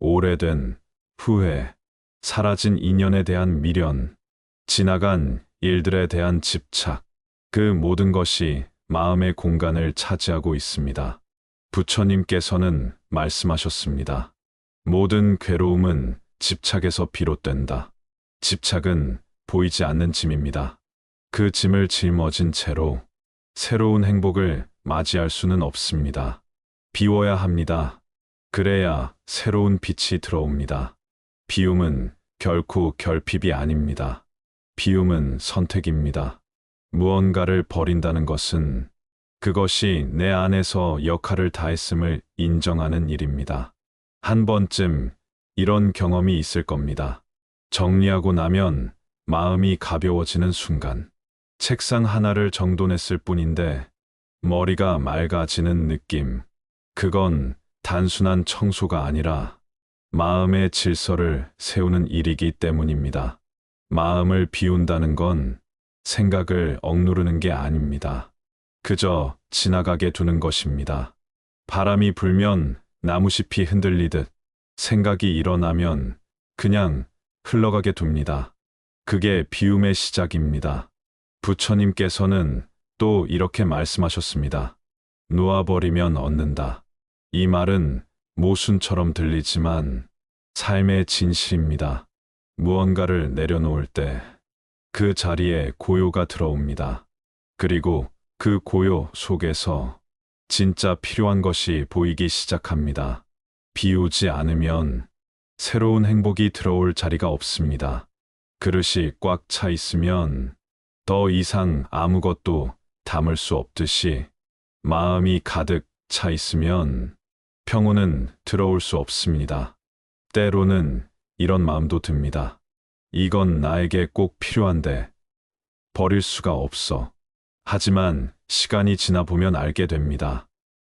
오래된 후회, 사라진 인연에 대한 미련, 지나간 일들에 대한 집착, 그 모든 것이 마음의 공간을 차지하고 있습니다. 부처님께서는 말씀하셨습니다. 모든 괴로움은 집착에서 비롯된다. 집착은 보이지 않는 짐입니다. 그 짐을 짊어진 채로 새로운 행복을 맞이할 수는 없습니다. 비워야 합니다. 그래야 새로운 빛이 들어옵니다. 비움은 결코 결핍이 아닙니다. 비움은 선택입니다. 무언가를 버린다는 것은 그것이 내 안에서 역할을 다했음을 인정하는 일입니다. 한 번쯤 이런 경험이 있을 겁니다. 정리하고 나면 마음이 가벼워지는 순간, 책상 하나를 정돈했을 뿐인데 머리가 맑아지는 느낌. 그건 단순한 청소가 아니라 마음의 질서를 세우는 일이기 때문입니다. 마음을 비운다는 건 생각을 억누르는 게 아닙니다. 그저 지나가게 두는 것입니다. 바람이 불면 나무잎이 흔들리듯 생각이 일어나면 그냥 흘러가게 둡니다. 그게 비움의 시작입니다. 부처님께서는 또 이렇게 말씀하셨습니다. 놓아버리면 얻는다. 이 말은 모순처럼 들리지만 삶의 진실입니다. 무언가를 내려놓을 때 그 자리에 고요가 들어옵니다. 그리고 그 고요 속에서 진짜 필요한 것이 보이기 시작합니다. 비우지 않으면 새로운 행복이 들어올 자리가 없습니다. 그릇이 꽉 차 있으면 더 이상 아무것도 담을 수 없듯이 마음이 가득 차 있으면 평온은 들어올 수 없습니다. 때로는 이런 마음도 듭니다. 이건 나에게 꼭 필요한데 버릴 수가 없어. 하지만 시간이 지나 보면 알게 됩니다.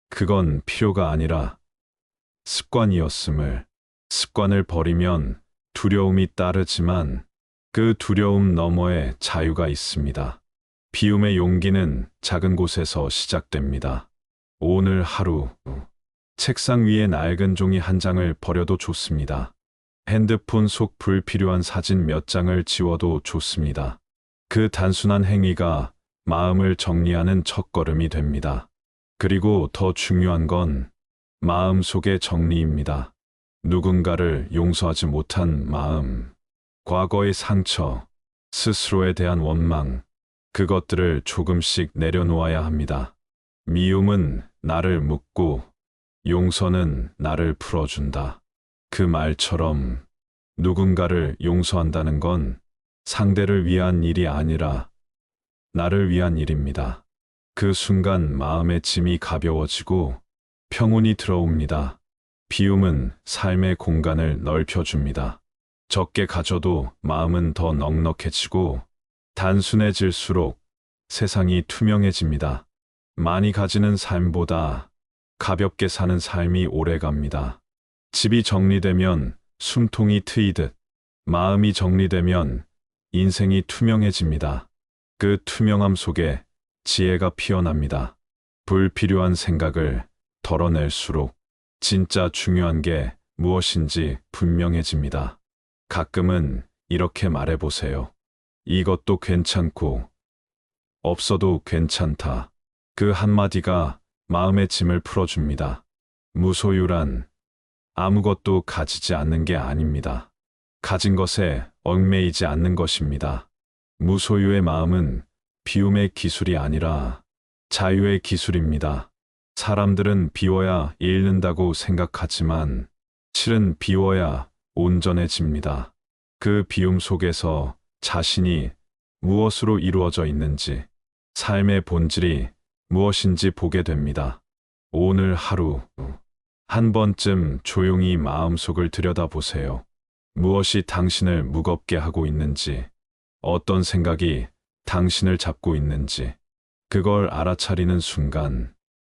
그건 필요가 아니라 습관이었음을. 습관을 버리면 두려움이 따르지만 그 두려움 너머에 자유가 있습니다. 비움의 용기는 작은 곳에서 시작됩니다. 오늘 하루 책상 위에 낡은 종이 한 장을 버려도 좋습니다. 핸드폰 속 불필요한 사진 몇 장을 지워도 좋습니다. 그 단순한 행위가 마음을 정리하는 첫걸음이 됩니다. 그리고 더 중요한 건 마음 속의 정리입니다. 누군가를 용서하지 못한 마음, 과거의 상처, 스스로에 대한 원망, 그것들을 조금씩 내려놓아야 합니다. 미움은 나를 묶고 용서는 나를 풀어준다. 그 말처럼 누군가를 용서한다는 건 상대를 위한 일이 아니라 나를 위한 일입니다. 그 순간 마음의 짐이 가벼워지고 평온이 들어옵니다. 비움은 삶의 공간을 넓혀줍니다. 적게 가져도 마음은 더 넉넉해지고 단순해질수록 세상이 투명해집니다. 많이 가지는 삶보다 가볍게 사는 삶이 오래갑니다. 집이 정리되면 숨통이 트이듯 마음이 정리되면 인생이 투명해집니다. 그 투명함 속에 지혜가 피어납니다. 불필요한 생각을 덜어낼수록 진짜 중요한 게 무엇인지 분명해집니다. 가끔은 이렇게 말해보세요. 이것도 괜찮고 없어도 괜찮다. 그 한마디가 마음의 짐을 풀어줍니다. 무소유란 아무것도 가지지 않는 게 아닙니다. 가진 것에 얽매이지 않는 것입니다. 무소유의 마음은 비움의 기술이 아니라 자유의 기술입니다. 사람들은 비워야 잃는다고 생각하지만 실은 비워야 온전해집니다. 그 비움 속에서 자신이 무엇으로 이루어져 있는지, 삶의 본질이 무엇인지 보게 됩니다. 오늘 하루 한 번쯤 조용히 마음속을 들여다보세요. 무엇이 당신을 무겁게 하고 있는지, 어떤 생각이 당신을 잡고 있는지, 그걸 알아차리는 순간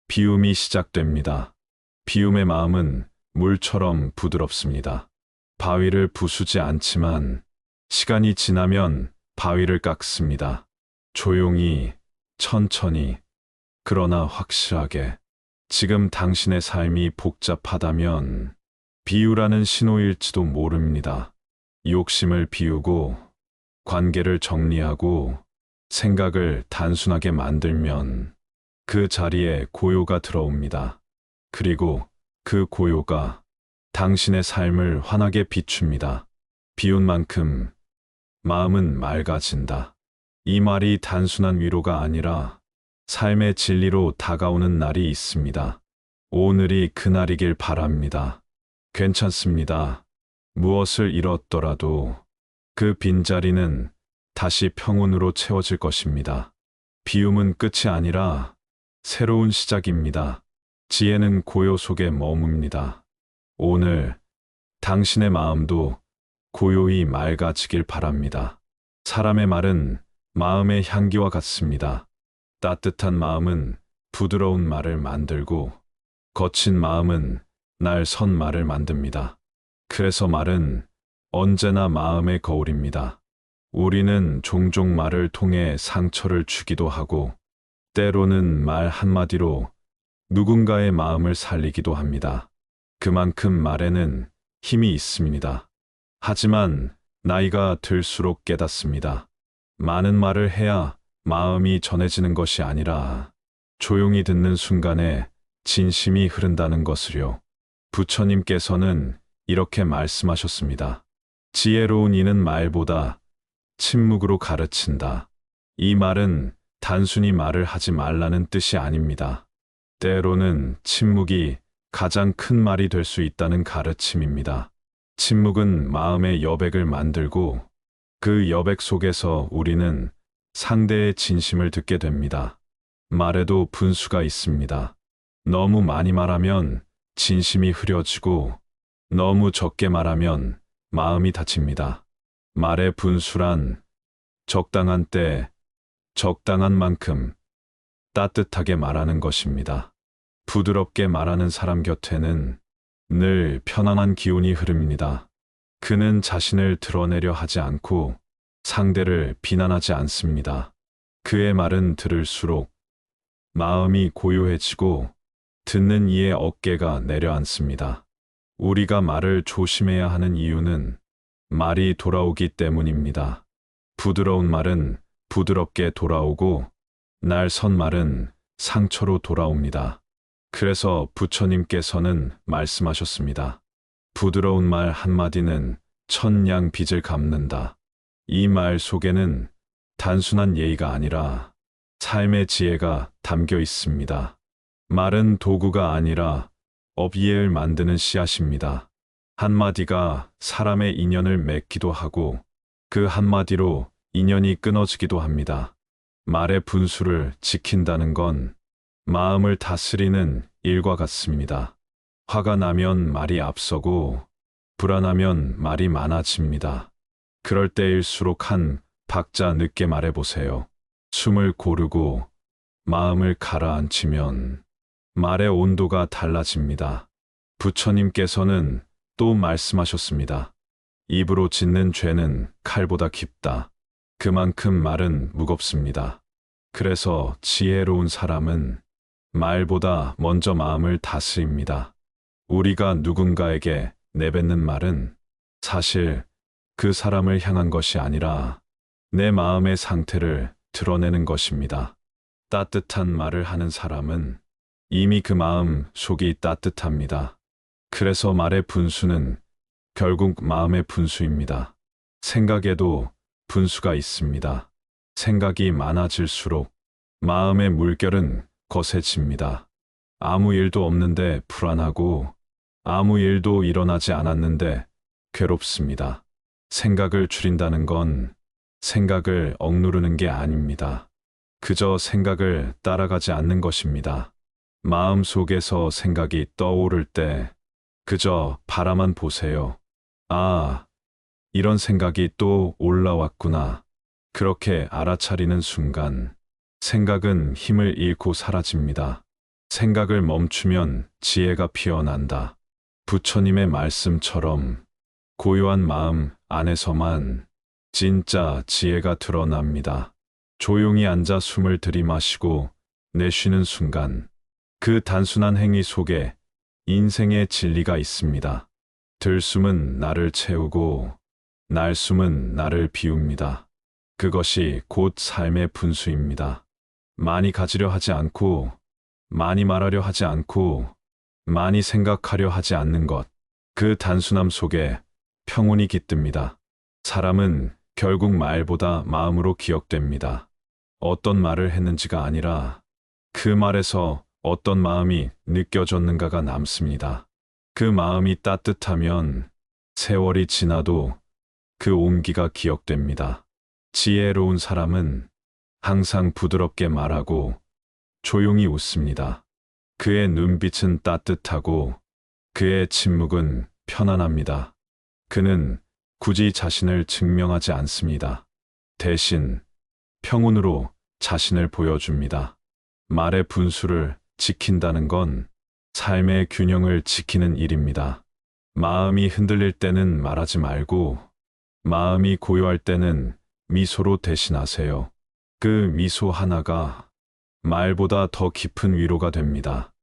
비움이 시작됩니다. 비움의 마음은 물처럼 부드럽습니다. 바위를 부수지 않지만 시간이 지나면 바위를 깎습니다. 조용히, 천천히, 그러나 확실하게. 지금 당신의 삶이 복잡하다면 비유라는 신호일지도 모릅니다. 욕심을 비우고 관계를 정리하고 생각을 단순하게 만들면 그 자리에 고요가 들어옵니다. 그리고 그 고요가 당신의 삶을 환하게 비춥니다. 비운 만큼 마음은 맑아진다. 이 말이 단순한 위로가 아니라 삶의 진리로 다가오는 날이 있습니다. 오늘이 그날이길 바랍니다. 괜찮습니다. 무엇을 잃었더라도 그 빈자리는 다시 평온으로 채워질 것입니다. 비움은 끝이 아니라 새로운 시작입니다. 지혜는 고요 속에 머뭅니다. 오늘 당신의 마음도 고요히 맑아지길 바랍니다. 사람의 말은 마음의 향기와 같습니다. 따뜻한 마음은 부드러운 말을 만들고 거친 마음은 날 선 말을 만듭니다. 그래서 말은 언제나 마음의 거울입니다. 우리는 종종 말을 통해 상처를 주기도 하고 때로는 말 한마디로 누군가의 마음을 살리기도 합니다. 그만큼 말에는 힘이 있습니다. 하지만 나이가 들수록 깨닫습니다. 많은 말을 해야 마음이 전해지는 것이 아니라 조용히 듣는 순간에 진심이 흐른다는 것을요. 부처님께서는 이렇게 말씀하셨습니다. 지혜로운 이는 말보다 침묵으로 가르친다. 이 말은 단순히 말을 하지 말라는 뜻이 아닙니다. 때로는 침묵이 가장 큰 말이 될 수 있다는 가르침입니다. 침묵은 마음의 여백을 만들고 그 여백 속에서 우리는 상대의 진심을 듣게 됩니다. 말에도 분수가 있습니다. 너무 많이 말하면 진심이 흐려지고 너무 적게 말하면 마음이 다칩니다. 말의 분수란 적당한 때, 적당한 만큼 따뜻하게 말하는 것입니다. 부드럽게 말하는 사람 곁에는 늘 편안한 기운이 흐릅니다. 그는 자신을 드러내려 하지 않고 상대를 비난하지 않습니다. 그의 말은 들을수록 마음이 고요해지고 듣는 이의 어깨가 내려앉습니다. 우리가 말을 조심해야 하는 이유는 말이 돌아오기 때문입니다. 부드러운 말은 부드럽게 돌아오고 날선 말은 상처로 돌아옵니다. 그래서 부처님께서는 말씀하셨습니다. 부드러운 말 한마디는 천냥 빚을 갚는다. 이 말 속에는 단순한 예의가 아니라 삶의 지혜가 담겨 있습니다. 말은 도구가 아니라 업예를 만드는 씨앗입니다. 한마디가 사람의 인연을 맺기도 하고 그 한마디로 인연이 끊어지기도 합니다. 말의 분수를 지킨다는 건 마음을 다스리는 일과 같습니다. 화가 나면 말이 앞서고 불안하면 말이 많아집니다. 그럴 때일수록 한 박자 늦게 말해보세요. 숨을 고르고 마음을 가라앉히면 말의 온도가 달라집니다. 부처님께서는 또 말씀하셨습니다. 입으로 짓는 죄는 칼보다 깊다. 그만큼 말은 무겁습니다. 그래서 지혜로운 사람은 말보다 먼저 마음을 다스립니다. 우리가 누군가에게 내뱉는 말은 사실 그 사람을 향한 것이 아니라 내 마음의 상태를 드러내는 것입니다. 따뜻한 말을 하는 사람은 이미 그 마음 속이 따뜻합니다. 그래서 말의 분수는 결국 마음의 분수입니다. 생각에도 분수가 있습니다. 생각이 많아질수록 마음의 물결은 거세집니다. 아무 일도 없는데 불안하고 아무 일도 일어나지 않았는데 괴롭습니다. 생각을 줄인다는 건 생각을 억누르는 게 아닙니다. 그저 생각을 따라가지 않는 것입니다. 마음 속에서 생각이 떠오를 때 그저 바라만 보세요. 아, 이런 생각이 또 올라왔구나. 그렇게 알아차리는 순간 생각은 힘을 잃고 사라집니다. 생각을 멈추면 지혜가 피어난다. 부처님의 말씀처럼 고요한 마음 안에서만 진짜 지혜가 드러납니다. 조용히 앉아 숨을 들이마시고 내쉬는 순간 그 단순한 행위 속에 인생의 진리가 있습니다. 들숨은 나를 채우고 날숨은 나를 비웁니다. 그것이 곧 삶의 분수입니다. 많이 가지려 하지 않고 많이 말하려 하지 않고 많이 생각하려 하지 않는 것. 그 단순함 속에 평온이 깃듭니다. 사람은 결국 말보다 마음으로 기억됩니다. 어떤 말을 했는지가 아니라 그 말에서 어떤 마음이 느껴졌는가가 남습니다. 그 마음이 따뜻하면 세월이 지나도 그 온기가 기억됩니다. 지혜로운 사람은 항상 부드럽게 말하고 조용히 웃습니다. 그의 눈빛은 따뜻하고 그의 침묵은 편안합니다. 그는 굳이 자신을 증명하지 않습니다. 대신 평온으로 자신을 보여줍니다. 말의 분수를 지킨다는 건 삶의 균형을 지키는 일입니다. 마음이 흔들릴 때는 말하지 말고 마음이 고요할 때는 미소로 대신하세요. 그 미소 하나가 말보다 더 깊은 위로가 됩니다.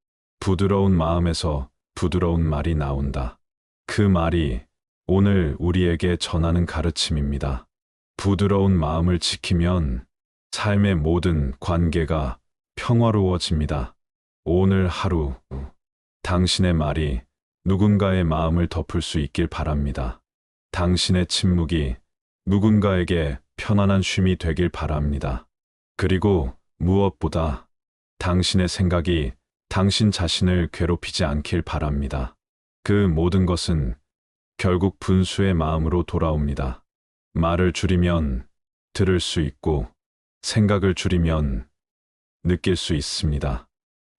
부드러운 마음에서 부드러운 말이 나온다. 그 말이 오늘 우리에게 전하는 가르침입니다. 부드러운 마음을 지키면 삶의 모든 관계가 평화로워집니다. 오늘 하루 당신의 말이 누군가의 마음을 덮을 수 있길 바랍니다. 당신의 침묵이 누군가에게 편안한 쉼이 되길 바랍니다. 그리고 무엇보다 당신의 생각이 당신 자신을 괴롭히지 않길 바랍니다. 그 모든 것은 결국 분수의 마음으로 돌아옵니다. 말을 줄이면 들을 수 있고 생각을 줄이면 느낄 수 있습니다.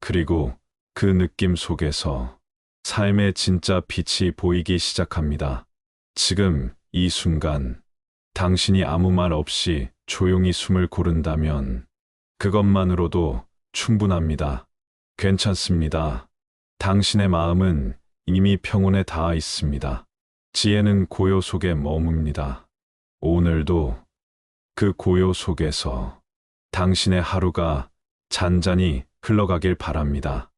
그리고 그 느낌 속에서 삶의 진짜 빛이 보이기 시작합니다. 지금 이 순간 당신이 아무 말 없이 조용히 숨을 고른다면 그것만으로도 충분합니다. 괜찮습니다. 당신의 마음은 이미 평온에 닿아 있습니다. 지혜는 고요 속에 머뭅니다. 오늘도 그 고요 속에서 당신의 하루가 잔잔히 흘러가길 바랍니다.